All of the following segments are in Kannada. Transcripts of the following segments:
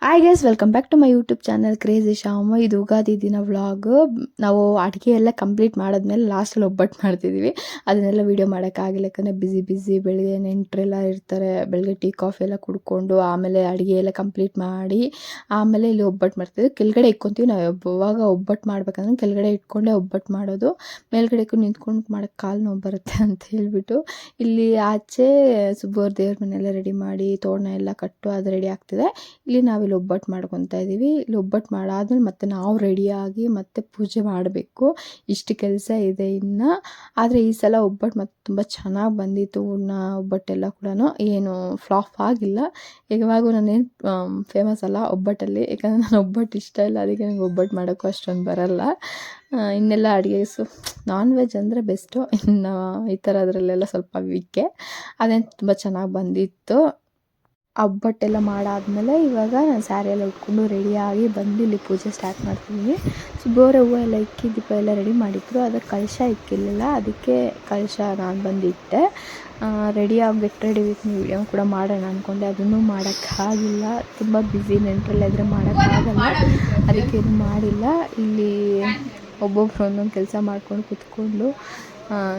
Hi guys, welcome back to my YouTube channel crazy Shama. ಇದು ಯುಗಾದಿ ದಿನ ವ್ಲಾಗ್. ನಾವು ಅಡುಗೆ ಎಲ್ಲ ಕಂಪ್ಲೀಟ್ ಮಾಡಿದ್ಮೇಲೆ ಲಾಸ್ಟಲ್ಲಿ ಒಬ್ಬಟ್ಟು ಮಾಡ್ತಿದ್ದೀವಿ. ಅದನ್ನೆಲ್ಲ ವೀಡಿಯೋ ಮಾಡೋಕ್ಕಾಗಿಲ್ಲ, ಯಾಕಂದರೆ ಬಿಸಿ ಬೆಳಗ್ಗೆ ನೆಂಟರೆಲ್ಲ ಇರ್ತಾರೆ. ಬೆಳಗ್ಗೆ ಟೀ ಕಾಫಿ ಎಲ್ಲ ಕುಡ್ಕೊಂಡು ಆಮೇಲೆ ಅಡುಗೆ ಎಲ್ಲ ಕಂಪ್ಲೀಟ್ ಮಾಡಿ ಆಮೇಲೆ ಇಲ್ಲಿ ಒಬ್ಬಟ್ಟು ಮಾಡ್ತಿದ್ವಿ. ಕೆಳಗಡೆ ಇಟ್ಕೊತೀವಿ ನಾವು. ಯಾವಾಗ ಒಬ್ಬಟ್ಟು ಮಾಡ್ಬೇಕಂದ್ರೆ ಕೆಳಗಡೆ ಇಟ್ಕೊಂಡೆ ಒಬ್ಬಟ್ಟು ಮಾಡೋದು. ಮೇಲ್ಗಡೆಗೂ ನಿಂತ್ಕೊಂಡು ಮಾಡೋಕ್ಕೆ ಕಾಲು ನೋವು ಬರುತ್ತೆ ಅಂತ ಹೇಳಿಬಿಟ್ಟು ಇಲ್ಲಿ ಆಚೆ ಸುಬ್ಬವ್ರ ದೇವ್ರ ಮನೆಯೆಲ್ಲ ರೆಡಿ ಮಾಡಿ ತೋರಣ ಎಲ್ಲ ಕಟ್ಟು ಅದು ರೆಡಿ ಆಗ್ತಿದೆ. ಇಲ್ಲಿ ನಾವಿಲ್ಲಿ ಒಬ್ಬಟ್ಟು ಮಾಡ್ಕೊತಾ ಇದ್ದೀವಿ. ಇಲ್ಲಿ ಒಬ್ಬಟ್ಟು ಮಾಡಾದ್ಮೇಲೆ ಮತ್ತೆ ನಾವು ರೆಡಿಯಾಗಿ ಮತ್ತೆ ಪೂಜೆ ಮಾಡಬೇಕು. ಇಷ್ಟು ಕೆಲಸ ಇದೆ ಇನ್ನು. ಆದರೆ ಈ ಸಲ ಒಬ್ಬಟ್ಟು ಮತ್ತೆ ತುಂಬ ಚೆನ್ನಾಗಿ ಬಂದಿತ್ತು. ಒಬ್ಬಟ್ಟೆಲ್ಲ ಕೂಡ ಏನು ಫ್ಲಾಪ್ ಆಗಿಲ್ಲ. ಯಾವಾಗೂ ನಾನೇನು ಫೇಮಸ್ ಅಲ್ಲ ಒಬ್ಬಟ್ಟಲ್ಲಿ, ಯಾಕಂದರೆ ನಾನು ಒಬ್ಬಟ್ಟು ಇಷ್ಟ ಇಲ್ಲ, ಅದಕ್ಕೆ ನನಗೆ ಒಬ್ಬಟ್ಟು ಮಾಡೋಕ್ಕೂ ಅಷ್ಟೊಂದು ಬರಲ್ಲ. ಇನ್ನೆಲ್ಲ ಅಡುಗೆ ನಾನ್ ವೆಜ್ ಅಂದರೆ ಬೆಸ್ಟು. ಇನ್ನು ಈ ಥರದ್ರಲ್ಲೆಲ್ಲ ಸ್ವಲ್ಪ ವೀಕೆ. ಅದೇನು ತುಂಬ ಚೆನ್ನಾಗಿ ಬಂದಿತ್ತು. ಒಬ್ಬಟ್ಟೆಲ್ಲ ಮಾಡಾದಮೇಲೆ ಇವಾಗ ನಾನು ಸ್ಯಾರಿ ಎಲ್ಲ ಉಟ್ಕೊಂಡು ರೆಡಿಯಾಗಿ ಬಂದು ಇಲ್ಲಿ ಪೂಜೆ ಸ್ಟಾರ್ಟ್ ಮಾಡ್ತಿದ್ದೀನಿ. ಸುಬ್ಬವ್ರ ಹೂವು ಎಲ್ಲ ಇಕ್ಕಿ ದೀಪ ಎಲ್ಲ ರೆಡಿ ಮಾಡಿದ್ರು. ಅದಕ್ಕೆ ಕಳಶ ಇಕ್ಕಿರಲಿಲ್ಲ, ಅದಕ್ಕೆ ಕಳಶ ನಾನು ಬಂದಿಟ್ಟೆ. ರೆಡಿಯಾಗಿ ಗೆಟ್ ರೆಡಿ ವಿತ್ ವಿಡಿಯೋ ಕೂಡ ಮಾಡೋಣ ಅಂದ್ಕೊಂಡೆ, ಅದನ್ನು ಮಾಡೋಕ್ಕಾಗಿಲ್ಲ. ತುಂಬ ಬ್ಯುಸಿ, ನೆಂಟರೆಲ್ಲ ಇದ್ದರೆ ಮಾಡೋಕ್ಕಾಗಲ್ಲ, ಅದಕ್ಕೇನು ಮಾಡಿಲ್ಲ. ಇಲ್ಲಿ ಒಬ್ಬೊಬ್ರು ಒಂದೊಂದು ಕೆಲಸ ಮಾಡ್ಕೊಂಡು ಕೂತ್ಕೊಂಡು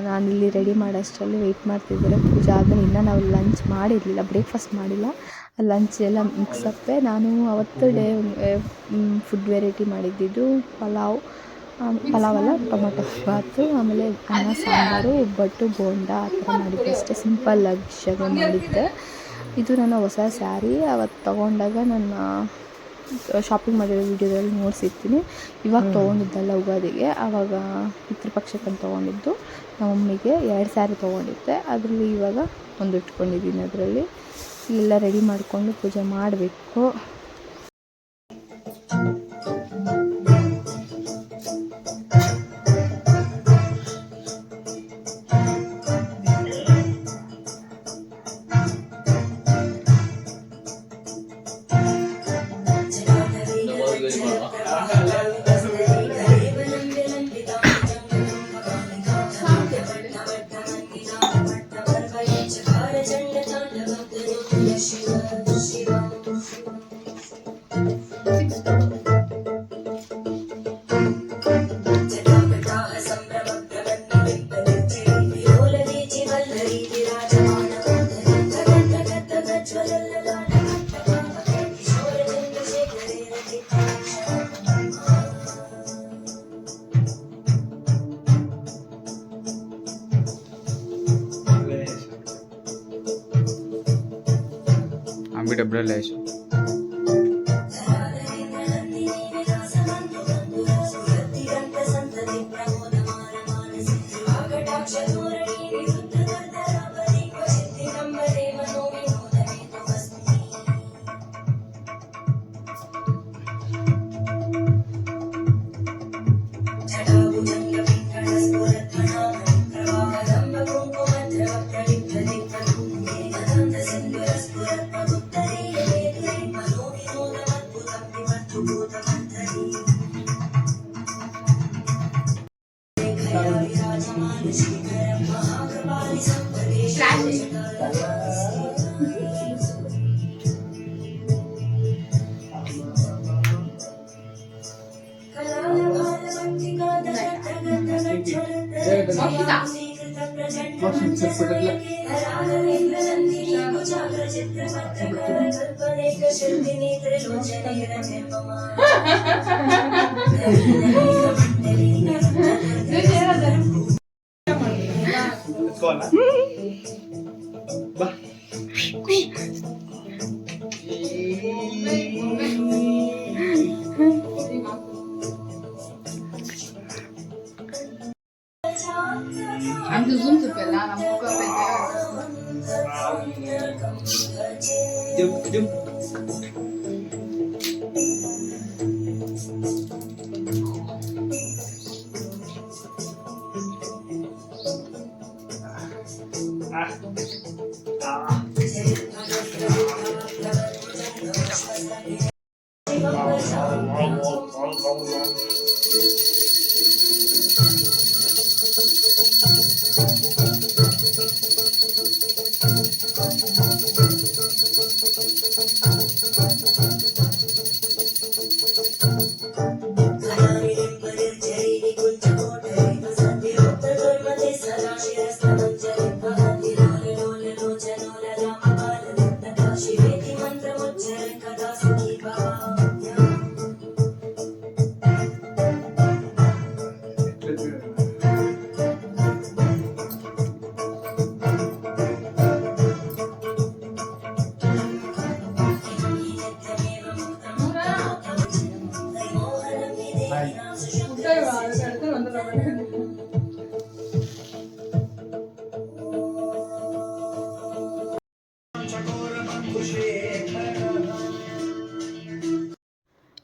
ನಾನಿಲ್ಲಿ ರೆಡಿ ಮಾಡೋಷ್ಟರಲ್ಲಿ ವೆಯ್ಟ್ ಮಾಡ್ತಿದ್ದಾರೆ. ಪೂಜೆ ಆದಮೇಲೆ ಇನ್ನೂ ನಾವು ಲಂಚ್ ಮಾಡಿರಲಿಲ್ಲ, ಬ್ರೇಕ್ಫಾಸ್ಟ್ ಮಾಡಿಲ್ಲ. ಲಂಚ್ ಎಲ್ಲ ಮಿಕ್ಸಪ್ಪೆ. ನಾನು ಅವತ್ತು ಫುಡ್ ವೆರೈಟಿ ಮಾಡಿದ್ದಿದ್ದು ಪಲಾವಲ್ಲ ಟೊಮೊಟೊ ಬಾತು, ಆಮೇಲೆ ಅನ್ನ ಸಾಂಬಾರು, ಒಬ್ಬಟ್ಟು, ಬೋಂಡ ಆ ಥರ ಮಾಡಿದ್ದೆ ಅಷ್ಟೇ. ಸಿಂಪಲ್ಲಾಗಿ ಡಿಶ್ಶಾಗೆ ಮಾಡಿದ್ದೆ. ಇದು ನನ್ನ ಹೊಸ ಸ್ಯಾರಿ. ಅವತ್ತು ತೊಗೊಂಡಾಗ ನನ್ನ ಶಾಪಿಂಗ್ ಮಾಡಿರೋ ವೀಡಿಯೋದಲ್ಲಿ ನೋಡಿಸಿರ್ತೀನಿ. ಇವಾಗ ತೊಗೊಂಡಿದ್ದಲ್ಲ ಯುಗಾದಿಗೆ, ಆವಾಗ ಪಿತೃಪಕ್ಷಕ್ಕಂತ ತೊಗೊಂಡಿದ್ದು. ನಮ್ಮ ಮಮ್ಮಿಗೆ 2 ಸ್ಯಾರಿ ತೊಗೊಂಡಿದ್ದೆ. ಅದರಲ್ಲಿ ಇವಾಗ ಒಂದು ಇಟ್ಕೊಂಡಿದ್ದೀನಿ. ಅದರಲ್ಲಿ ಇಲ್ಲೆಲ್ಲ ರೆಡಿ ಮಾಡಿಕೊಂಡು ಪೂಜೆ ಮಾಡಬೇಕು. डबरा लेश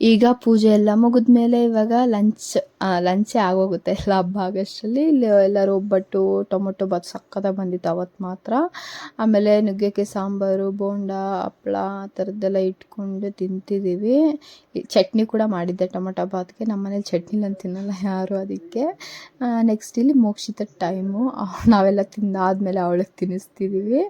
ಈಗ ಪೂಜೆ ಎಲ್ಲ ಮುಗಿದ್ಮೇಲೆ ಇವಾಗ ಲಂಚೇ ಆಗೋಗುತ್ತೆ ಎಲ್ಲ ಹಬ್ಬ ಆಗೋಷ್ಟರಲ್ಲಿ. ಇಲ್ಲಿ ಎಲ್ಲರೂ ಒಬ್ಬಟ್ಟು ಟೊಮೊಟೊ ಬಾತ್ ಸಕ್ಕತ್ತಾಗಿ ಬಂದಿತ್ತು ಅವತ್ತು ಮಾತ್ರ. ಆಮೇಲೆ ನುಗ್ಗೆಕಾಯಿ ಸಾಂಬಾರು, ಬೋಂಡ, ಹಪ್ಳ ಆ ಥರದ್ದೆಲ್ಲ ಇಟ್ಕೊಂಡು ತಿಂತಿದ್ದೀವಿ. ಚಟ್ನಿ ಕೂಡ ಮಾಡಿದ್ದೆ ಟೊಮೊಟೊ ಬಾತ್ಗೆ. ನಮ್ಮ ಮನೇಲಿ ಚಟ್ನಿ ನಾನು ತಿನ್ನಲ್ಲ ಯಾರು, ಅದಕ್ಕೆ. ನೆಕ್ಸ್ಟ್ ಇಲ್ಲಿ ಮೋಕ್ಷಿತ ಟೈಮು, ನಾವೆಲ್ಲ ತಿಂದಾದ್ಮೇಲೆ ಅವಳಿಗೆ ತಿನ್ನಿಸ್ತಿದ್ದೀವಿ.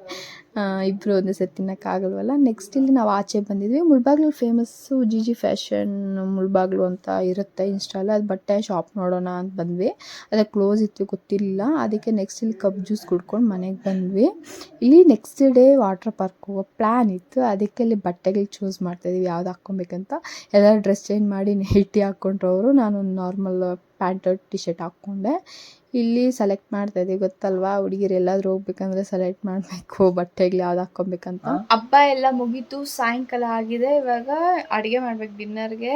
ಇಬ್ಬರು ಒಂದೇ ಸತಿ ತಿನ್ನೋಕ್ಕಾಗಲ್ವಲ್ಲ. ನೆಕ್ಸ್ಟ್ ಇಲ್ಲಿ ನಾವು ಆಚೆ ಬಂದಿದ್ವಿ. ಮುಳ್ಬಾಗ್ಲಲ್ಲಿ ಫೇಮಸ್ಸು ಜಿ ಫ್ಯಾಷನ್ ಮುಳ್ಬಾಗ್ಲು ಅಂತ ಇರುತ್ತೆ ಇನ್ಸ್ಟಾಲ್. ಅದು ಬಟ್ಟೆ ಶಾಪ್ ನೋಡೋಣ ಅಂತ ಬಂದ್ವಿ. ಅದಕ್ಕೆ ಕ್ಲೋಸ್ ಇತ್ತು, ಗೊತ್ತಿರಲಿಲ್ಲ. ಅದಕ್ಕೆ ನೆಕ್ಸ್ಟ್ ಇಲ್ಲಿ ಕಪ್ ಜ್ಯೂಸ್ ಕುಡ್ಕೊಂಡು ಮನೆಗೆ ಬಂದ್ವಿ. ಇಲ್ಲಿ ನೆಕ್ಸ್ಟ್ ಡೇ ವಾಟರ್ ಪಾರ್ಕ್ ಹೋಗೋ ಪ್ಲ್ಯಾನ್ ಇತ್ತು. ಅದಕ್ಕೆ ಇಲ್ಲಿ ಬಟ್ಟೆಗಳು ಚೂಸ್ ಮಾಡ್ತಾಯಿದ್ವಿ ಯಾವ್ದು ಹಾಕ್ಕೊಬೇಕಂತ. ಎಲ್ಲರೂ ಡ್ರೆಸ್ ಚೇಂಜ್ ಮಾಡಿ ನೈಟಿ ಹಾಕ್ಕೊಂಡ್ರು ಅವರು. ನಾನು ನಾರ್ಮಲ್ ಪ್ಯಾಂಟ್ ಟಿ ಶರ್ಟ್ ಹಾಕ್ಕೊಂಡೆ. ಇಲ್ಲಿ ಸೆಲೆಕ್ಟ್ ಮಾಡ್ತಾಯಿದ್ದೆ, ಗೊತ್ತಲ್ವಾ ಹುಡುಗಿರು ಎಲ್ಲಾದರೂ ಹೋಗ್ಬೇಕಂದ್ರೆ ಸೆಲೆಕ್ಟ್ ಮಾಡಬೇಕು ಬಟ್ಟೆಗಳು ಯಾವ್ದು ಹಾಕ್ಕೊಬೇಕಂತ. ಹಬ್ಬ ಎಲ್ಲ ಮುಗೀತು, ಸಾಯಂಕಾಲ ಆಗಿದೆ. ಇವಾಗ ಅಡುಗೆ ಮಾಡ್ಬೇಕು ಡಿನ್ನರ್ಗೆ.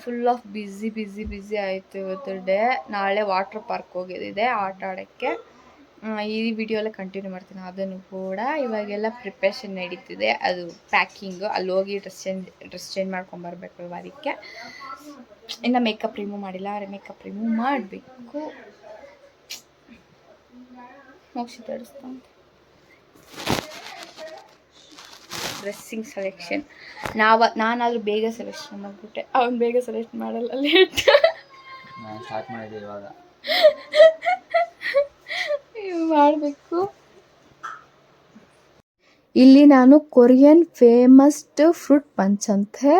ಫುಲ್ ಆಫ್ ಬ್ಯುಸಿ ಆಯಿತು ಇವತ್ತು ಡೇ. ನಾಳೆ ವಾಟರ್ ಪಾರ್ಕ್ ಹೋಗೋದಿದೆ ಆಟ ಆಡೋಕ್ಕೆ. ಈ ವಿಡಿಯೋ ಎಲ್ಲ ಕಂಟಿನ್ಯೂ ಮಾಡ್ತೀನಿ ಅದನ್ನು ಕೂಡ. ಇವಾಗೆಲ್ಲ ಪ್ರಿಪ್ರೇಷನ್ ನಡೀತಿದೆ, ಅದು ಪ್ಯಾಕಿಂಗು. ಅಲ್ಲಿ ಹೋಗಿ ಡ್ರೆಸ್ ಚೇಂಜ್ ಮಾಡ್ಕೊಂಬರ್ಬೇಕಲ್ವ, ಅದಕ್ಕೆ. ಇನ್ನು ಮೇಕಪ್ ರಿಮೂವ್ ಮಾಡಿಲ್ಲ, ಮೇಕಪ್ ರಿಮೂವ್ ಮಾಡಬೇಕು. ಮೋಕ್ಷಿತ ಡ್ರೆಸ್ಸಿಂಗ್ ಸೆಲೆಕ್ಷನ್ ನಾನಾದರೂ ಬೇಗ ಸೆಲೆಕ್ಷನ್ ಮಾಡಿಬಿಟ್ಟೆ, ಅವ್ನು ಬೇಗ ಸೆಲೆಕ್ಟ್ ಮಾಡಲ್ಲ, ಲೇಟ್ ಸ್ಟಾರ್ಟ್ ಮಾಡಿದೆ ಇವಾಗ ಮಾಡಬೇಕು. ಇಲ್ಲಿ ನಾನು ಕೊರಿಯನ್ ಫೇಮಸ್ಡ್ ಫ್ರೂಟ್ ಪಂಚ್ ಅಂತೆ,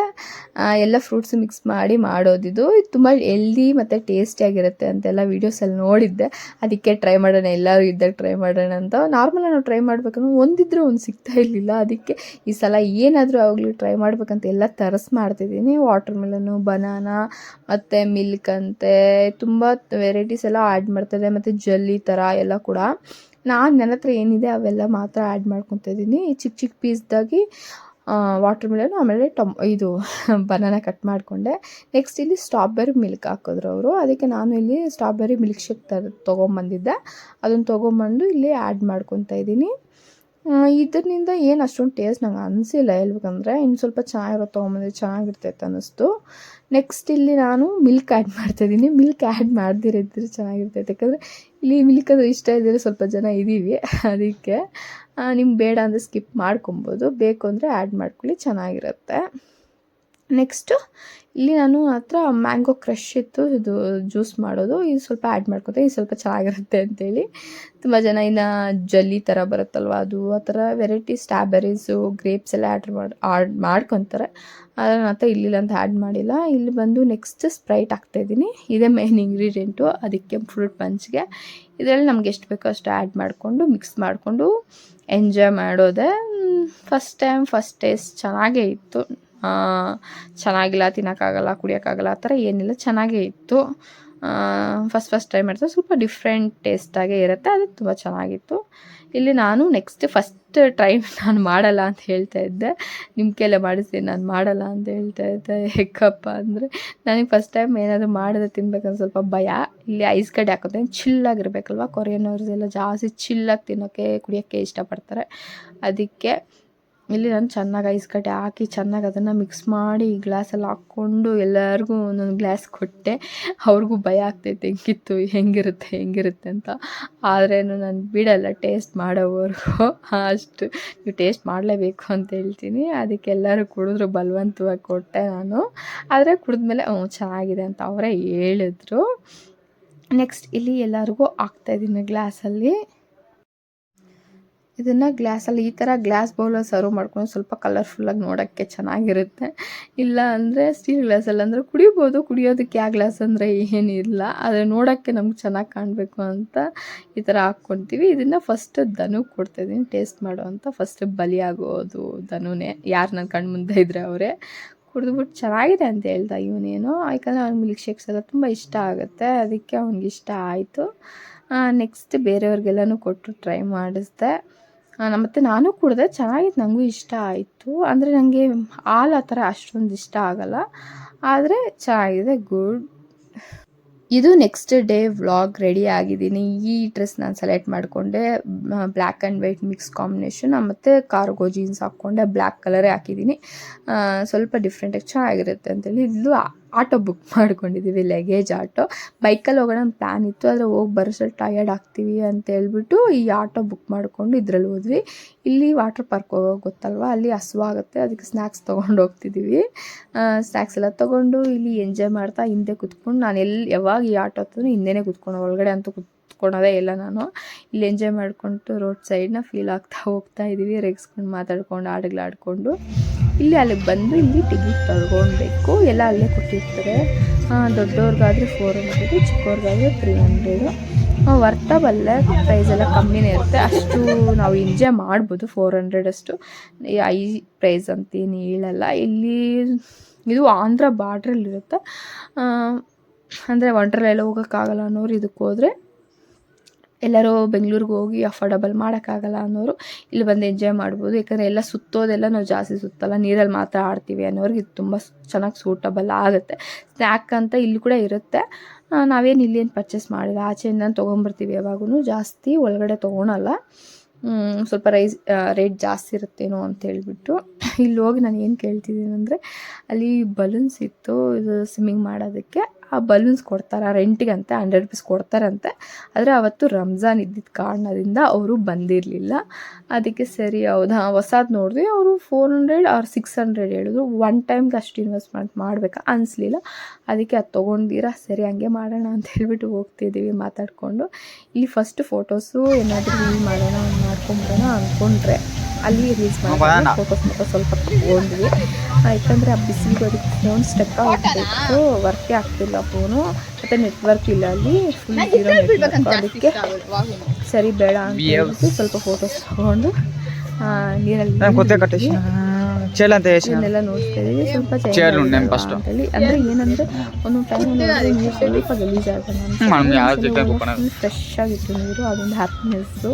ಎಲ್ಲ ಫ್ರೂಟ್ಸ್ ಮಿಕ್ಸ್ ಮಾಡಿ ಮಾಡೋದಿದು. ಇದು ತುಂಬ ಹೆಲ್ದಿ ಮತ್ತು ಟೇಸ್ಟಿಯಾಗಿರುತ್ತೆ ಅಂತೆಲ್ಲ ವೀಡಿಯೋಸಲ್ಲಿ ನೋಡಿದ್ದೆ. ಅದಕ್ಕೆ ಟ್ರೈ ಮಾಡೋಣ, ಎಲ್ಲರೂ ಇದ್ದಾಗ ಟ್ರೈ ಮಾಡೋಣ ಅಂತ. ನಾರ್ಮಲಾಗಿ ನಾವು ಟ್ರೈ ಮಾಡ್ಬೇಕಂದ್ರೆ ಒಂದಿದ್ರೆ ಒಂದು ಸಿಗ್ತಾ ಇರಲಿಲ್ಲ. ಅದಕ್ಕೆ ಈ ಸಲ ಏನಾದರೂ ಆಗಲಿ ಟ್ರೈ ಮಾಡ್ಬೇಕಂತ ಎಲ್ಲ ತರಿಸ್ ಮಾಡ್ತಿದ್ದೀನಿ. ವಾಟರ್ ಮೆಲನು, ಬನಾನಾ ಮತ್ತು ಮಿಲ್ಕ್ ಅಂತೆ ತುಂಬ ವೆರೈಟೀಸ್ ಎಲ್ಲ ಆ್ಯಡ್ ಮಾಡ್ತಾರೆ. ಮತ್ತು ಜಲ್ಲಿ ಥರ ಎಲ್ಲ ಕೂಡ. ನನ್ನ ಹತ್ರ ಏನಿದೆ ಅವೆಲ್ಲ ಮಾತ್ರ ಆ್ಯಡ್ ಮಾಡ್ಕೊತಾ ಇದ್ದೀನಿ. ಚಿಕ್ಕ ಪೀಸ್ದಾಗಿ ವಾಟರ್ ಮೆಲನು, ಆಮೇಲೆ ಇದು ಬನಾನಾ ಕಟ್ ಮಾಡಿಕೊಂಡೆ. ನೆಕ್ಸ್ಟ್ ಇಲ್ಲಿ ಸ್ಟ್ರಾಬೆರಿ ಮಿಲ್ಕ್ ಹಾಕಿದ್ರು ಅವರು. ಅದಕ್ಕೆ ನಾನು ಇಲ್ಲಿ ಸ್ಟ್ರಾಬೆರಿ ಮಿಲ್ಕ್ ಶೇಕ್ ತೊಗೊಂಬಂದಿದ್ದೆ. ಅದನ್ನು ತೊಗೊಂಬಂದು ಇಲ್ಲಿ ಆ್ಯಡ್ ಮಾಡ್ಕೊತಾ ಇದ್ದೀನಿ. ಇದರಿಂದ ಏನು ಅಷ್ಟೊಂದು ಟೇಸ್ಟ್ ನಂಗೆ ಅನಿಸಿಲ್ಲ ಹೇಳ್ಬೇಕಂದ್ರೆ. ಇನ್ನು ಸ್ವಲ್ಪ ತೊಗೊಂಬಂದ್ರೆ ಚೆನ್ನಾಗಿರ್ತೈತೆ ಅನ್ನಿಸ್ತು. ನೆಕ್ಸ್ಟ್ ಇಲ್ಲಿ ನಾನು ಮಿಲ್ಕ್ ಆ್ಯಡ್ ಮಾಡ್ತಾಯಿದ್ದೀನಿ. ಮಿಲ್ಕ್ ಆ್ಯಡ್ ಮಾಡದಿರಿದ್ರೆ ಚೆನ್ನಾಗಿರ್ತೈತೆ, ಯಾಕಂದರೆ ಇಲ್ಲಿ ಮಿಲ್ಕ್ ಅಂದರೆ ಇಷ್ಟ ಇದ್ದರೆ ಸ್ವಲ್ಪ ಜನ ಇದ್ದೀವಿ. ಅದಕ್ಕೆ ನಿಮ್ಗೆ ಬೇಡ ಅಂದರೆ ಸ್ಕಿಪ್ ಮಾಡ್ಕೊಬೋದು, ಬೇಕು ಅಂದರೆ ಆ್ಯಡ್ ಮಾಡ್ಕೊಳ್ಳಿ, ಚೆನ್ನಾಗಿರುತ್ತೆ. ನೆಕ್ಸ್ಟು ಇಲ್ಲಿ ನಾನು ಹತ್ರ ಮ್ಯಾಂಗೋ ಕ್ರಷ್ ಇತ್ತು, ಇದು ಜ್ಯೂಸ್ ಮಾಡೋದು. ಇದು ಸ್ವಲ್ಪ ಆ್ಯಡ್ ಮಾಡ್ಕೊತೆ, ಇದು ಸ್ವಲ್ಪ ಚೆನ್ನಾಗಿರುತ್ತೆ ಅಂತೇಳಿ. ತುಂಬ ಜನ ಇನ್ನು ಜಲ್ಲಿ ಥರ ಬರುತ್ತಲ್ವ, ಅದು ಆ ಥರ ವೆರೈಟಿ ಸ್ಟ್ರಾಬೆರೀಸು, ಗ್ರೇಪ್ಸ್ ಎಲ್ಲ ಆ್ಯಡ್ ಮಾಡ್ಕೊತಾರೆ. ಆದರೆ ನನ್ನ ಹತ್ರ ಇಲ್ಲಿಲ್ಲ ಅಂತ ಆ್ಯಡ್ ಮಾಡಿಲ್ಲ. ಇಲ್ಲಿ ಬಂದು ನೆಕ್ಸ್ಟ್ ಸ್ಪ್ರೈಟ್ ಹಾಕ್ತಾಯಿದ್ದೀನಿ. ಇದೇ ಮೇನ್ ಇಂಗ್ರೀಡಿಯೆಂಟು ಅದಕ್ಕೆ ಫ್ರೂಟ್ ಪಂಚ್ಗೆ. ಇದರಲ್ಲಿ ನಮ್ಗೆ ಎಷ್ಟು ಬೇಕೋ ಅಷ್ಟು ಆ್ಯಡ್ ಮಾಡಿಕೊಂಡು ಮಿಕ್ಸ್ ಮಾಡಿಕೊಂಡು ಎಂಜಾಯ್ ಮಾಡೋದೆ. ಫಸ್ಟ್ ಟೇಸ್ಟ್ ಚೆನ್ನಾಗೇ ಇತ್ತು. ಚೆನ್ನಾಗಿಲ್ಲ, ತಿನ್ನೋಕ್ಕಾಗಲ್ಲ, ಕುಡಿಯೋಕ್ಕಾಗಲ್ಲ ಆ ಥರ ಏನಿಲ್ಲ, ಚೆನ್ನಾಗೇ ಇತ್ತು. ಫಸ್ಟ್ ಟ್ರೈ ಮಾಡ್ತಾ ಸ್ವಲ್ಪ ಡಿಫ್ರೆಂಟ್ ಟೇಸ್ಟಾಗೇ ಇರುತ್ತೆ, ಅದು ತುಂಬ ಚೆನ್ನಾಗಿತ್ತು. ಇಲ್ಲಿ ನಾನು ನೆಕ್ಸ್ಟ್ ಫಸ್ಟ್ ಟ್ರೈ ನಾನು ಮಾಡಲ್ಲ ಅಂತ ಹೇಳ್ತಾ ಇದ್ದೆ, ನಿಮ್ಮ ಕೈಲೇ ಮಾಡಿಸ್ತೀನಿ, ನಾನು ಮಾಡಲ್ಲ ಅಂತ ಹೇಳ್ತಾ ಇದ್ದೆ. ಹೇಗಪ್ಪ ಅಂದರೆ ನನಗೆ ಫಸ್ಟ್ ಟೈಮ್ ಏನಾದರೂ ಮಾಡಿದ್ರೆ ತಿನ್ಬೇಕಂದ್ರೆ ಸ್ವಲ್ಪ ಭಯ. ಇಲ್ಲಿ ಐಸ್ ಕಡ್ಡಿ ಹಾಕೋತೀನಿ, ಚಿಲ್ಲಾಗಿರ್ಬೇಕಲ್ವ. ಕೊರಿಯನ್ನವ್ರದ್ದೆಲ್ಲ ಜಾಸ್ತಿ ಚಿಲ್ಲಾಗಿ ತಿನ್ನೋಕ್ಕೆ ಕುಡಿಯೋಕ್ಕೆ ಇಷ್ಟಪಡ್ತಾರೆ. ಅದಕ್ಕೆ ಇಲ್ಲಿ ನಾನು ಚೆನ್ನಾಗಿ ಐಸ್ ಕಡ್ಡಿ ಹಾಕಿ ಚೆನ್ನಾಗಿ ಅದನ್ನು ಮಿಕ್ಸ್ ಮಾಡಿ ಗ್ಲಾಸಲ್ಲಿ ಹಾಕ್ಕೊಂಡು ಎಲ್ಲರಿಗೂ ಒಂದೊಂದು ಗ್ಲಾಸ್ ಕೊಟ್ಟೆ. ಅವ್ರಿಗೂ ಭಯ ಆಗ್ತೈತೆ ಹೆಂಗಿರುತ್ತೆ ಅಂತ. ಆದ್ರೇನು ನಾನು ಬಿಡಲ್ಲ ಟೇಸ್ಟ್ ಮಾಡೋವರೆಗೂ. ಅಷ್ಟು ನೀವು ಟೇಸ್ಟ್ ಮಾಡಲೇಬೇಕು ಅಂತ ಹೇಳ್ತೀನಿ. ಅದಕ್ಕೆ ಎಲ್ಲರೂ ಕುಡಿದ್ರು, ಬಲವಂತವಾಗಿ ಕೊಟ್ಟೆ ನಾನು. ಆದರೆ ಕುಡಿದ್ಮೇಲೆ ಚೆನ್ನಾಗಿದೆ ಅಂತ ಅವರೇ ಹೇಳಿದ್ರು. ನೆಕ್ಸ್ಟ್ ಇಲ್ಲಿ ಎಲ್ಲರಿಗೂ ಹಾಕ್ತಾಯಿದ್ದೀನಿ ಗ್ಲಾಸಲ್ಲಿ. ಇದನ್ನು ಗ್ಲಾಸಲ್ಲಿ ಈ ಥರ ಗ್ಲಾಸ್ ಬೌಲಲ್ಲಿ ಸರ್ವ್ ಮಾಡ್ಕೊಂಡು ಸ್ವಲ್ಪ ಕಲರ್ಫುಲ್ಲಾಗಿ ನೋಡೋಕ್ಕೆ ಚೆನ್ನಾಗಿರುತ್ತೆ. ಇಲ್ಲ ಅಂದರೆ ಸ್ಟೀಲ್ ಗ್ಲಾಸಲ್ಲಿ ಅಂದರೆ ಕುಡಿಯೋದಕ್ಕೆ ಯಾವ ಗ್ಲಾಸ್ ಅಂದರೆ ಏನಿಲ್ಲ, ಆದರೆ ನೋಡೋಕ್ಕೆ ನಮ್ಗೆ ಚೆನ್ನಾಗಿ ಕಾಣಬೇಕು ಅಂತ ಈ ಥರ ಹಾಕ್ಕೊತೀವಿ. ಇದನ್ನು ಫಸ್ಟ್ ದನಕ್ಕೆ ಕೊಡ್ತಾಯಿದ್ದೀನಿ ಟೇಸ್ಟ್ ಮಾಡೋ ಅಂತ. ಫಸ್ಟ್ ಬಲಿಯಾಗೋದು ದನುನೇ, ಯಾರು ನನ್ನ ಕಣ್ಣು ಮುಂದೆ ಇದ್ದರೆ ಅವರೇ. ಕುಡಿದ್ಬಿಟ್ಟು ಚೆನ್ನಾಗಿದೆ ಅಂತ ಹೇಳ್ದ ಇವನೇನು, ಯಾಕಂದರೆ ಅವ್ನಿಗೆ ಮಿಲ್ಕ್ ಶೇಕ್ಸ್ ಎಲ್ಲ ತುಂಬ ಇಷ್ಟ ಆಗುತ್ತೆ, ಅದಕ್ಕೆ ಅವ್ನಿಗೆ ಇಷ್ಟ ಆಯಿತು. ನೆಕ್ಸ್ಟ್ ಬೇರೆಯವ್ರಿಗೆಲ್ಲನೂ ಕೊಟ್ಟು ಟ್ರೈ ಮಾಡಿಸ್ದೆ. ಮತ್ತು ನಾನು ಕುಡಿದೆ, ಚೆನ್ನಾಗಿತ್ತು, ನನಗೂ ಇಷ್ಟ ಆಯಿತು. ಅಂದರೆ ನನಗೆ ಹಾಲು ಆ ಥರ ಅಷ್ಟೊಂದು ಇಷ್ಟ ಆಗೋಲ್ಲ, ಆದರೆ ಚೆನ್ನಾಗಿದೆ, ಗುಡ್. ಇದು ನೆಕ್ಸ್ಟ್ ಡೇ ವ್ಲಾಗ್ ರೆಡಿ ಆಗಿದ್ದೀನಿ. ಈ ಡ್ರೆಸ್ ನಾನು ಸೆಲೆಕ್ಟ್ ಮಾಡಿಕೊಂಡೆ, black and white mix combination, ಮತ್ತು ಕಾರ್ಗೋ ಜೀನ್ಸ್ ಹಾಕ್ಕೊಂಡೆ, ಬ್ಲ್ಯಾಕ್ ಕಲರೇ ಹಾಕಿದ್ದೀನಿ. ಸ್ವಲ್ಪ ಡಿಫ್ರೆಂಟಾಗಿ ಚೆನ್ನಾಗಿರುತ್ತೆ ಅಂತೇಳಿ ಇದು ಆಟೋ ಬುಕ್ ಮಾಡ್ಕೊಂಡಿದ್ದೀವಿ, ಲಗೇಜ್ ಆಟೋ. ಬೈಕಲ್ಲಿ ಹೋಗೋಣ ಅಂತ ಪ್ಲ್ಯಾನ್ ಇತ್ತು, ಆದರೆ ಹೋಗಿ ಬರೋಷ್ಟರಲ್ಲಿ ಟಯರ್ಡ್ ಆಗ್ತೀವಿ ಅಂತ ಹೇಳ್ಬಿಟ್ಟು ಈ ಆಟೋ ಬುಕ್ ಮಾಡಿಕೊಂಡು ಇದ್ರಲ್ಲಿ ಹೋದ್ವಿ. ಇಲ್ಲಿ ವಾಟರ್ ಪಾರ್ಕ್ ಹೋಗೋದು ಗೊತ್ತಲ್ವ, ಅಲ್ಲಿ ಹಸುವಾಗುತ್ತೆ, ಅದಕ್ಕೆ ಸ್ನ್ಯಾಕ್ಸ್ ತೊಗೊಂಡು ಹೋಗ್ತಿದ್ದೀವಿ. ಸ್ನ್ಯಾಕ್ಸ್ ಎಲ್ಲ ತೊಗೊಂಡು ಇಲ್ಲಿ ಎಂಜಾಯ್ ಮಾಡ್ತಾ ಹಿಂದೆ ಕುತ್ಕೊಂಡು, ನಾನು ಯಾವಾಗ ಈ ಆಟೋ ಹತ್ತಿದ್ರು ಹಿಂದೆನೇ ಕುತ್ಕೊಂಡು, ಒಳಗಡೆ ಅಂತೂ ಕುತ್ಕೊಳೋದೇ ಇಲ್ಲ ನಾನು. ಇಲ್ಲಿ ಎಂಜಾಯ್ ಮಾಡ್ಕೊಂಡು ರೋಡ್ ಸೈಡ್ನ ಫೀಲ್ ಆಗ್ತಾ ಹೋಗ್ತಾ ಇದ್ದೀವಿ, ರೆಗ್ಸ್ಕೊಂಡು ಮಾತಾಡ್ಕೊಂಡು ಹಾಡುಗಳಾಡ್ಕೊಂಡು. ಇಲ್ಲಿ ಅಲ್ಲಿಗೆ ಬಂದು ಇಲ್ಲಿ ಟಿಕೆಟ್ ತಗೊಳ್ಬೇಕು, ಎಲ್ಲ ಅಲ್ಲೇ ಕೊಟ್ಟಿರ್ತಾರೆ. ದೊಡ್ಡವ್ರಿಗಾದರೆ 400, ಚಿಕ್ಕವ್ರಿಗಾದರೆ 300. ವರ್ತಬಲ್ಲೇ ಪ್ರೈಸ್ ಎಲ್ಲ ಕಮ್ಮಿನೇ ಇರುತ್ತೆ, ಅಷ್ಟು ನಾವು ಎಂಜಾಯ್ ಮಾಡ್ಬೋದು. 400 ಅಷ್ಟು ಐ ಪ್ರೈಸ್ ಅಂತೇನು ಹೇಳಲ್ಲ. ಇಲ್ಲಿ ಇದು ಆಂಧ್ರ ಬಾರ್ಡ್ರಲ್ಲಿರುತ್ತೆ, ಅಂದರೆ ವಂಡರ್ಲಾ ಎಲ್ಲ ಹೋಗೋಕ್ಕಾಗಲ್ಲ ಅನ್ನೋರು ಇದಕ್ಕೆ ಹೋದರೆ, ಎಲ್ಲರೂ ಬೆಂಗಳೂರಿಗೆ ಹೋಗಿ ಅಫೋರ್ಡಬಲ್ ಮಾಡೋಕ್ಕಾಗಲ್ಲ ಅನ್ನೋರು ಇಲ್ಲಿ ಬಂದು ಎಂಜಾಯ್ ಮಾಡ್ಬೋದು. ಯಾಕಂದರೆ ಎಲ್ಲ ಸುತ್ತೋದೆಲ್ಲ ನಾವು ಜಾಸ್ತಿ ಸುತ್ತಲ್ಲ, ನೀರಲ್ಲಿ ಮಾತ್ರ ಆಡ್ತೀವಿ ಅನ್ನೋರಿಗೆ ಇದು ತುಂಬ ಚೆನ್ನಾಗಿ ಸೂಟಬಲ್ ಆಗುತ್ತೆ. ಸ್ನ್ಯಾಕ್ ಅಂತ ಇಲ್ಲಿ ಕೂಡ ಇರುತ್ತೆ, ನಾವೇನು ಇಲ್ಲೇನು ಪರ್ಚೇಸ್ ಮಾಡಿಲ್ಲ, ಆಚೆಯಿಂದ ತೊಗೊಂಬರ್ತೀವಿ. ಯಾವಾಗೂ ಜಾಸ್ತಿ ಒಳಗಡೆ ತೊಗೊಳಲ್ಲ, ಸ್ವಲ್ಪ ರೇಟ್ ಜಾಸ್ತಿ ಇರುತ್ತೇನೋ ಅಂತ ಹೇಳ್ಬಿಟ್ಟು. ಇಲ್ಲಿ ಹೋಗಿ ನಾನು ಏನು ಕೇಳ್ತಿದ್ದೀನಿ ಅಂದರೆ, ಅಲ್ಲಿ ಬಲೂನ್ಸ್ ಇತ್ತು, ಇದು ಸ್ವಿಮ್ಮಿಂಗ್ ಮಾಡೋದಕ್ಕೆ. ಆ ಬಲೂನ್ಸ್ ಕೊಡ್ತಾರೆ ರೆಂಟಿಗಂತೆ, 100 ರೂಪೀಸ್ ಕೊಡ್ತಾರಂತೆ. ಆದರೆ ಅವತ್ತು ರಂಜಾನ್ ಇದ್ದಿದ್ದ ಕಾರಣದಿಂದ ಅವರು ಬಂದಿರಲಿಲ್ಲ. ಅದಕ್ಕೆ ಸರಿ ಹೌದಾ ಹೊಸಾದು ನೋಡಿದ್ವಿ, ಅವರು 400 or 600 ಹೇಳಿದ್ರು. ಒನ್ ಟೈಮ್ಗೆ ಅಷ್ಟು ಇನ್ವೆಸ್ಟ್ಮೆಂಟ್ ಮಾಡಬೇಕಾ ಅನಿಸ್ಲಿಲ್ಲ. ಅದಕ್ಕೆ ಅದು ತೊಗೊಂಡಿರ ಸರಿ ಹಂಗೆ ಮಾಡೋಣ ಅಂತ ಹೇಳ್ಬಿಟ್ಟು ಹೋಗ್ತಿದ್ದೀವಿ ಮಾತಾಡಿಕೊಂಡು. ಇಲ್ಲಿ ಫಸ್ಟ್ ಫೋಟೋಸು ಏನಾದರೂ ರೀಲ್ ಮಾಡೋಣ ಮಾಡ್ಕೊಂಬಿಡೋಣ ಅಂದ್ಕೊಂಡ್ರೆ, ಅಲ್ಲಿ ರೀಲ್ಸ್ ಮಾಡೋಣ ಫೋಟೋಸ್ ಮಾತ್ರ ಸ್ವಲ್ಪ ತೊಗೊಂಡ್ವಿ. ಯಾಕಂದರೆ ಆ ಬಿಸಿಲಿಗೆ ಅದಕ್ಕೆ ಫೋನ್ ಸ್ಟೆಪ್ ಆಗಬೇಕು, ವರ್ಕೇ ಆಗ್ತಿಲ್ಲ ಫೋನು, ಮತ್ತು ನೆಟ್ವರ್ಕ್ ಇಲ್ಲ ಅಲ್ಲಿ, ಫುಲ್ ಇರೋ ನೆಟ್ವರ್ಕ್. ಅದಕ್ಕೆ ಸರಿ ಬೇಡ ಅಂತ ಹೇಳ್ಬಿಟ್ಟು ಸ್ವಲ್ಪ ಫೋಟೋಸ್ ತೊಗೊಂಡು ನೀರಲ್ಲಿ ಇದನ್ನೆಲ್ಲ ನೋಡ್ತಾ ಇದ್ದೀವಿ. ಸ್ವಲ್ಪ ಅಂತೇಳಿ ಅಂದರೆ ಏನಂದರೆ ಒಂದೊಂದು ಟೈಮ್ ನೀರು ಸ್ವಲ್ಪ ಗಲೀಜಾಗೋಣ, ಫ್ರೆಶ್ ಆಗಿತ್ತು ನೀರು, ಅದೊಂದು ಹ್ಯಾಪಿನೆಸ್ಸು.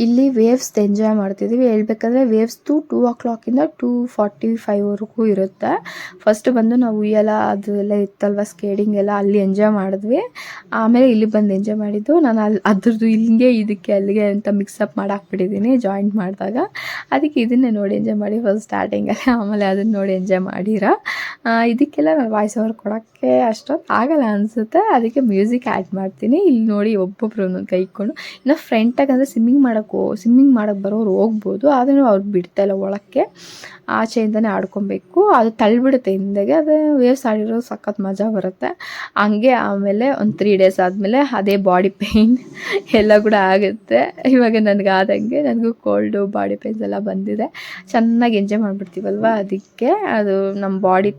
ಇಲ್ಲಿ ವೇವ್ಸ್ ಎಂಜಾಯ್ ಮಾಡ್ತಿದ್ದೀವಿ. ಹೇಳ್ಬೇಕಂದ್ರೆ ವೇವ್ಸ್ದು 2 o'clock 2:45ವರೆಗೂ ಇರುತ್ತೆ. ಫಸ್ಟ್ ಬಂದು ನಾವು ಉಯ್ಯಲ್ಲ ಅದು ಎಲ್ಲ ಇತ್ತಲ್ವ, ಸ್ಕೇಟಿಂಗ್ ಎಲ್ಲ ಅಲ್ಲಿ ಎಂಜಾಯ್ ಮಾಡಿದ್ವಿ. ಆಮೇಲೆ ಇಲ್ಲಿ ಬಂದು ಎಂಜಾಯ್ ಮಾಡಿದ್ದು. ನಾನು ಅದ್ರದ್ದು ಇಲ್ಲಿಗೆ ಇದಕ್ಕೆ ಅಲ್ಲಿಗೆ ಅಂತ ಮಿಕ್ಸಪ್ ಮಾಡಾಕ್ಬಿಟ್ಟಿದ್ದೀನಿ ಜಾಯಿಂಟ್ ಮಾಡಿದಾಗ. ಅದಕ್ಕೆ ಇದನ್ನೇ ನೋಡಿ ಎಂಜಾಯ್ ಮಾಡಿ ಫಸ್ಟ್ ಸ್ಟಾರ್ಟಿಂಗಲ್ಲಿ, ಆಮೇಲೆ ಅದನ್ನು ನೋಡಿ ಎಂಜಾಯ್ ಮಾಡಿರ. ಇದಕ್ಕೆಲ್ಲ ನಾನು ವಾಯ್ಸ್ ಓವರ್ ಕೊಡೋಕ್ಕೆ ಅಷ್ಟೊಂದು ಆಗಲ್ಲ ಅನಿಸುತ್ತೆ, ಅದಕ್ಕೆ ಮ್ಯೂಸಿಕ್ ಆ್ಯಡ್ ಮಾಡ್ತೀನಿ. ಇಲ್ಲಿ ನೋಡಿ ಒಬ್ಬೊಬ್ರು ಒಂದೊಂದು ಕೈ ಇಟ್ಕೊಂಡು. ಇನ್ನು ಫ್ರೆಂಟಾಗಿ ಅಂದರೆ ಸ್ವಿಮ್ಮಿಂಗ್ ಮಾಡೋಕ್ಕೆ ಬರೋರು ಹೋಗ್ಬೋದು, ಆದರೆ ಅವ್ರು ಬಿಡ್ತಾಯಿಲ್ಲ ಒಳಕ್ಕೆ, ಆಚೆಯಿಂದನೇ ಆಡ್ಕೊಬೇಕು. ಅದು ತಳ್ಳಿಬಿಡುತ್ತೆ ಹಿಂದೆಗೆ, ಅದು ವೇವ್ಸ್ ಆಡಿರೋ ಸಖತ್ ಮಜಾ ಬರುತ್ತೆ. ಹಂಗೆ ಆಮೇಲೆ ಒಂದು 3 days ಆದಮೇಲೆ ಅದೇ ಬಾಡಿ ಪೇಯ್ನ್ ಎಲ್ಲ ಕೂಡ ಆಗುತ್ತೆ. ಇವಾಗ ನನಗಾದಂಗೆ ನನಗೂ ಕೋಲ್ಡು ಬಾಡಿ ಪೇಯ್ನ್ಸ್ ಎಲ್ಲ ಬಂದಿದೆ. ಚೆನ್ನಾಗಿ ಎಂಜಾಯ್ ಮಾಡಿಬಿಡ್ತೀವಲ್ವ, ಅದಕ್ಕೆ ಅದು ನಮ್ಮ ಬಾಡಿ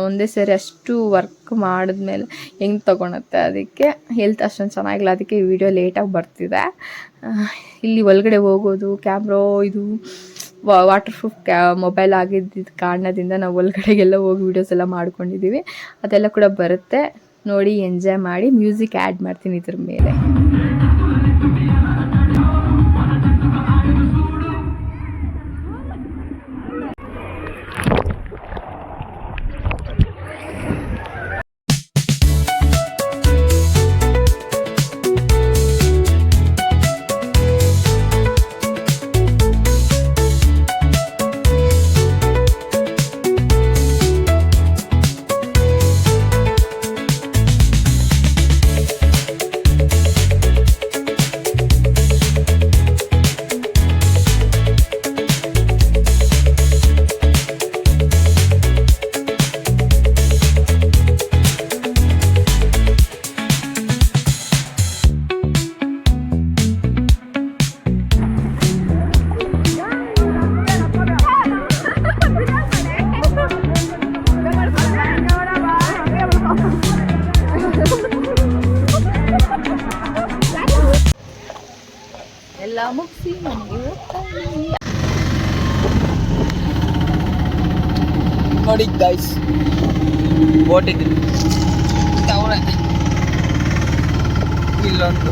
ಒಂದೇ ಸೇರಿ ಅಷ್ಟು ವರ್ಕ್ ಮಾಡಿದ್ಮೇಲೆ ಹೆಂಗೆ ತೊಗೊಳುತ್ತೆ, ಅದಕ್ಕೆ ಹೆಲ್ತ್ ಅಷ್ಟೊಂದು ಚೆನ್ನಾಗಿಲ್ಲ. ಅದಕ್ಕೆ ಈ ವಿಡಿಯೋ ಲೇಟಾಗಿ ಬರ್ತಿದೆ. ಇಲ್ಲಿ ಒಳಗಡೆ ಹೋಗೋದು ಕ್ಯಾಮ್ರಾ ಇದು ವಾಟರ್ ಪ್ರೂಫ್ ಮೊಬೈಲ್ ಆಗಿದ್ದ ಕಾರಣದಿಂದ ನಾವು ಒಳಗಡೆಗೆಲ್ಲ ಹೋಗಿ ವೀಡಿಯೋಸ್ ಎಲ್ಲ ಮಾಡ್ಕೊಂಡಿದ್ದೀವಿ. ಅದೆಲ್ಲ ಕೂಡ ಬರುತ್ತೆ, ನೋಡಿ ಎಂಜಾಯ್ ಮಾಡಿ. ಮ್ಯೂಸಿಕ್ ಆ್ಯಡ್ ಮಾಡ್ತೀನಿ ಇದ್ರ ಮೇಲೆ. ಎಲ್ಲ ಮುಗಿಸಿ ಮನೆಗೆ ಹೋಗ್ತಾಯಿದ್ದೀನಿ. ನೋಡಿ ಗೈಸ್, ಬೋಟ್ ಇದೆ ಇಲ್ಲೊಂದು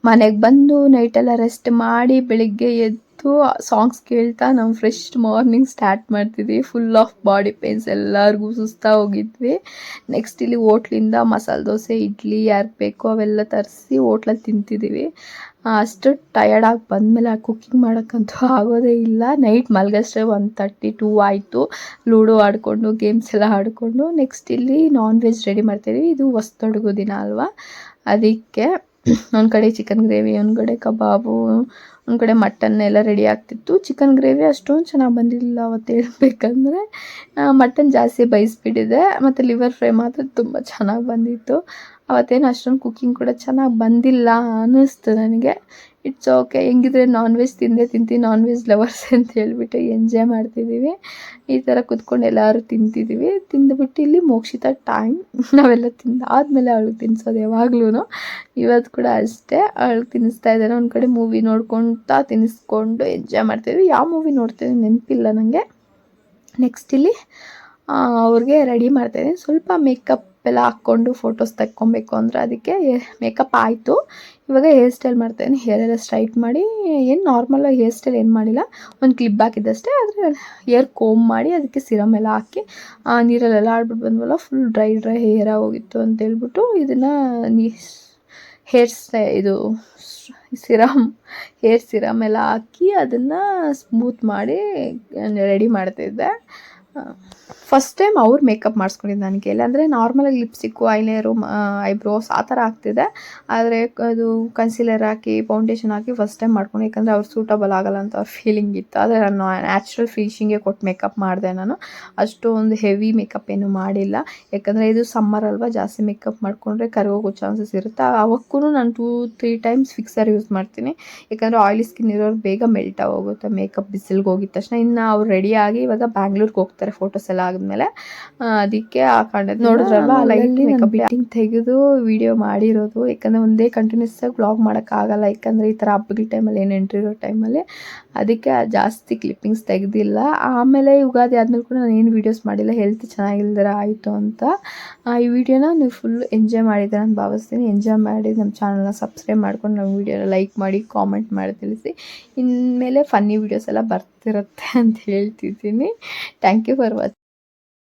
ಮನೆಗೆ ಬಂದು ನೈಟೆಲ್ಲ ರೆಸ್ಟ್ ಮಾಡಿ ಬೆಳಿಗ್ಗೆ ಎದ್ದು ಇತ್ತು. ಸಾಂಗ್ಸ್ ಕೇಳ್ತಾ ನಾವು ಫ್ರೆಶ್ ಮಾರ್ನಿಂಗ್ ಸ್ಟಾರ್ಟ್ ಮಾಡ್ತಿದ್ವಿ. ಫುಲ್ ಆಫ್ ಬಾಡಿ ಪೇನ್ಸ್, ಎಲ್ಲರಿಗೂ ಸುಸ್ತಾ ಹೋಗಿದ್ವಿ. ನೆಕ್ಸ್ಟ್ ಇಲ್ಲಿ ಹೋಟ್ಲಿಂದ ಮಸಾಲೆ ದೋಸೆ, ಇಡ್ಲಿ ಯಾರಿಗೆ ಬೇಕೋ ಅವೆಲ್ಲ ತರಿಸಿ ಹೋಟ್ಲಲ್ಲಿ ತಿಂತಿದ್ದೀವಿ. ಅಷ್ಟು ಟಯರ್ಡ್ ಆಗಿ ಬಂದಮೇಲೆ ಕುಕ್ಕಿಂಗ್ ಮಾಡೋಕ್ಕಂತೂ ಆಗೋದೇ ಇಲ್ಲ. ನೈಟ್ ಮಲಗಷ್ಟೇ 1:30-2 ಆಯಿತು. ಲೂಡೋ ಆಡಿಕೊಂಡು ಗೇಮ್ಸ್ ಎಲ್ಲ ಆಡಿಕೊಂಡು ನೆಕ್ಸ್ಟ್ ಇಲ್ಲಿ ನಾನ್ ವೆಜ್ ರೆಡಿ ಮಾಡ್ತಿದ್ದೀವಿ. ಇದು ಹೊಸದೊಡ್ಗು ದಿನ ಅಲ್ವಾ, ಅದಕ್ಕೆ ಒಂದು ಕಡೆ ಚಿಕನ್ ಗ್ರೇವಿ, ಒಂದು ಕಡೆ ಕಬಾಬು, ಒಂದು ಕಡೆ ಮಟನ್ ಎಲ್ಲ ರೆಡಿ ಆಗ್ತಿತ್ತು. ಚಿಕನ್ ಗ್ರೇವಿ ಅಷ್ಟೊಂದು ಚೆನ್ನಾಗಿ ಬಂದಿಲ್ಲ ಅವತ್ತು ಹೇಳ್ಬೇಕಂದ್ರೆ. ಮಟನ್ ಜಾಸ್ತಿ ಬೇಯಿಸ್ಬಿಟ್ಟಿದೆ ಮತ್ತು ಲಿವರ್ ಫ್ರೈ ಮಾತ್ರ ತುಂಬ ಚೆನ್ನಾಗಿ ಬಂದಿತ್ತು. ಅವತ್ತೇನು ಅಷ್ಟೊಂದು ಕುಕ್ಕಿಂಗ್ ಕೂಡ ಚೆನ್ನಾಗಿ ಬಂದಿಲ್ಲ ಅನ್ನಿಸ್ತು ನನಗೆ. ಇಟ್ಸ್ ಓಕೆ, ಹೆಂಗಿದ್ರೆ ನಾನ್ ವೆಜ್ ತಿಂತೀನಿ, ನಾನ್ ವೆಜ್ ಲವರ್ಸ್ ಅಂತ ಹೇಳ್ಬಿಟ್ಟು ಎಂಜಾಯ್ ಮಾಡ್ತಿದ್ದೀವಿ. ಈ ಥರ ಕುತ್ಕೊಂಡು ಎಲ್ಲರೂ ತಿಂತಿದ್ದೀವಿ. ತಿಂದುಬಿಟ್ಟು ಇಲ್ಲಿ ಮೋಕ್ಷಿತ ಟೈಮ್ ನಾವೆಲ್ಲ ತಿಂದಾದ್ಮೇಲೆ ಅವಳಿಗೆ ತಿನ್ನಿಸೋದು ಯಾವಾಗ್ಲೂ. ಇವತ್ತು ಕೂಡ ಅಷ್ಟೇ, ಅವಳಿಗೆ ತಿನ್ನಿಸ್ತಾ ಇದ್ದಾನೆ. ಒಂದು ಕಡೆ ಮೂವಿ ನೋಡ್ಕೊತಾ ತಿನ್ನಿಸ್ಕೊಂಡು ಎಂಜಾಯ್ ಮಾಡ್ತಿದ್ವಿ. ಯಾವ ಮೂವಿ ನೋಡ್ತೀವಿ ನೆನಪಿಲ್ಲ ನನಗೆ. ನೆಕ್ಸ್ಟ್ ಇಲ್ಲಿ ಅವ್ರಿಗೆ ರೆಡಿ ಮಾಡ್ತಾಯಿದ್ದೀನಿ. ಸ್ವಲ್ಪ ಮೇಕಪ್ ಎಲ್ಲ ಹಾಕ್ಕೊಂಡು ಫೋಟೋಸ್ ತೆಕ್ಕೊಬೇಕು ಅಂದರೆ ಅದಕ್ಕೆ ಮೇಕಪ್ ಆಯಿತು. ಇವಾಗ ಹೇರ್ ಸ್ಟೈಲ್ ಮಾಡ್ತಾಯಿದ್ದೀನಿ. ಹೇರೆಲ್ಲ ಸ್ಟ್ರೈಟ್ ಮಾಡಿ, ಏನು ನಾರ್ಮಲಾಗಿ ಹೇರ್ ಸ್ಟೈಲ್ ಏನು ಮಾಡಿಲ್ಲ, ಒಂದು ಕ್ಲಿಪ್ ಹಾಕಿದ್ದಷ್ಟೇ. ಆದರೆ ಹೇರ್ ಕೋಮ್ ಮಾಡಿ ಅದಕ್ಕೆ ಸಿರಮ್ ಎಲ್ಲ ಹಾಕಿ ನೀರಲ್ಲೆಲ್ಲ ಆಡ್ಬಿಟ್ಟು ಬಂದ್ವಲ್ಲ, ಫುಲ್ ಡ್ರೈ ಹೇರ್ ಹೋಗಿತ್ತು ಅಂತೇಳ್ಬಿಟ್ಟು ಇದನ್ನು ಹೇರ್ ಸಿರಮ್ ಎಲ್ಲ ಹಾಕಿ ಅದನ್ನು ಸ್ಮೂತ್ ಮಾಡಿ ರೆಡಿ ಮಾಡ್ತಿದ್ದೆ. ಫಸ್ಟ್ ಟೈಮ್ ಅವ್ರು ಮೇಕಪ್ ಮಾಡಿಸ್ಕೊಂಡಿದ್ದು ನನ್ನ ಕೈಯಲ್ಲಿ. ಅಂದರೆ ನಾರ್ಮಲಾಗಿ ಲಿಪ್ಸ್ಟಿಕ್ಕು, ಐಲೈನರು, ಐಬ್ರೋಸ್ ಆ ಥರ ಆಗ್ತಿದೆ. ಆದರೆ ಅದು ಕನ್ಸಿಲರ್ ಹಾಕಿ ಫೌಂಡೇಶನ್ ಹಾಕಿ ಫಸ್ಟ್ ಟೈಮ್ ಮಾಡ್ಕೊಂಡು, ಯಾಕಂದರೆ ಅವ್ರು ಸೂಟಬಲ್ ಆಗೋಲ್ಲ ಅಂತ ಅವ್ರ ಫೀಲಿಂಗ್ ಇತ್ತು. ಆದರೆ ನಾನು ನ್ಯಾಚುರಲ್ ಫಿನಿಶಿಂಗೇ ಕೊಟ್ಟು ಮೇಕಪ್ ಮಾಡಿದೆ. ನಾನು ಅಷ್ಟೊಂದು ಹೆವಿ ಮೇಕಪ್ ಏನು ಮಾಡಿಲ್ಲ, ಯಾಕಂದರೆ ಇದು ಸಮ್ಮರ್ ಅಲ್ವಾ, ಜಾಸ್ತಿ ಮೇಕಪ್ ಮಾಡಿಕೊಂಡ್ರೆ ಕರ್ಗೋಗೋ ಚಾನ್ಸಸ್ ಇರುತ್ತೆ. ಅವಕ್ಕೂ ನಾನು 2-3 ಟೈಮ್ಸ್ ಫಿಕ್ಸರ್ ಯೂಸ್ ಮಾಡ್ತೀನಿ, ಯಾಕಂದರೆ ಆಯಿಲಿ ಸ್ಕಿನ್ ಇರೋರು ಬೇಗ ಮೆಲ್ಟ್ ಆಗೋಗುತ್ತೆ ಮೇಕಪ್ ಬಿಸಿಲಿಗೆ ಹೋಗಿದ ತಕ್ಷಣ. ಇನ್ನು ಅವ್ರು ರೆಡಿಯಾಗಿ ಇವಾಗ ಬ್ಯಾಂಗ್ಳೂರ್ಗೆ ಹೋಗ್ತಾರೆ ಫೋಟೋಸ್ ಎಲ್ಲ ಆದಮೇಲೆ. ಅದಕ್ಕೆ ಆ ಕಾರಣದ ನೋಡಿದ್ರಲ್ವ, ಲೈಟ್ ಮೇಕಪ್ ಬಿಟ್ಟಿಂಗ್ ತೆಗೆದು ವಿಡಿಯೋ ಮಾಡಿರೋದು. ಯಾಕಂದರೆ ಒಂದೇ ಕಂಟಿನ್ಯೂಸ್ ಆಗಿ ವ್ಲಾಗ್ ಮಾಡೋಕ್ಕಾಗಲ್ಲ, ಯಾಕಂದರೆ ಈ ಥರ ಹಬ್ಬಗಳ ಟೈಮಲ್ಲಿ ಏನು ಎಂಟ್ರಿ ಇರೋ ಟೈಮಲ್ಲಿ. ಅದಕ್ಕೆ ಜಾಸ್ತಿ ಕ್ಲಿಪ್ಪಿಂಗ್ಸ್ ತೆಗೆದಿಲ್ಲ. ಆಮೇಲೆ ಯುಗಾದಿ ಆದಮೇಲೆ ಕೂಡ ನಾನು ಏನು ವೀಡಿಯೋಸ್ ಮಾಡಿಲ್ಲ, ಹೆಲ್ತ್ ಚೆನ್ನಾಗಿಲ್ದಿರ ಆಯಿತು ಅಂತ. ಈ ವಿಡಿಯೋನ ನೀವು ಫುಲ್ ಎಂಜಾಯ್ ಮಾಡಿದ್ದೀರ ಅಂತ ಭಾವಿಸ್ತೀನಿ. ಎಂಜಾಯ್ ಮಾಡಿ ನಮ್ಮ ಚಾನಲ್ನ ಸಬ್ಸ್ಕ್ರೈಬ್ ಮಾಡ್ಕೊಂಡು ನಮ್ಮ ವಿಡಿಯೋನ ಲೈಕ್ ಮಾಡಿ, ಕಾಮೆಂಟ್ ಮಾಡಿ ತಿಳಿಸಿ. ಇನ್ಮೇಲೆ ಫನ್ನಿ ವೀಡಿಯೋಸ್ ಎಲ್ಲ ಬರ್ತಿರುತ್ತೆ ಅಂತ ಹೇಳ್ತಿದ್ದೀನಿ. Thank you for watching.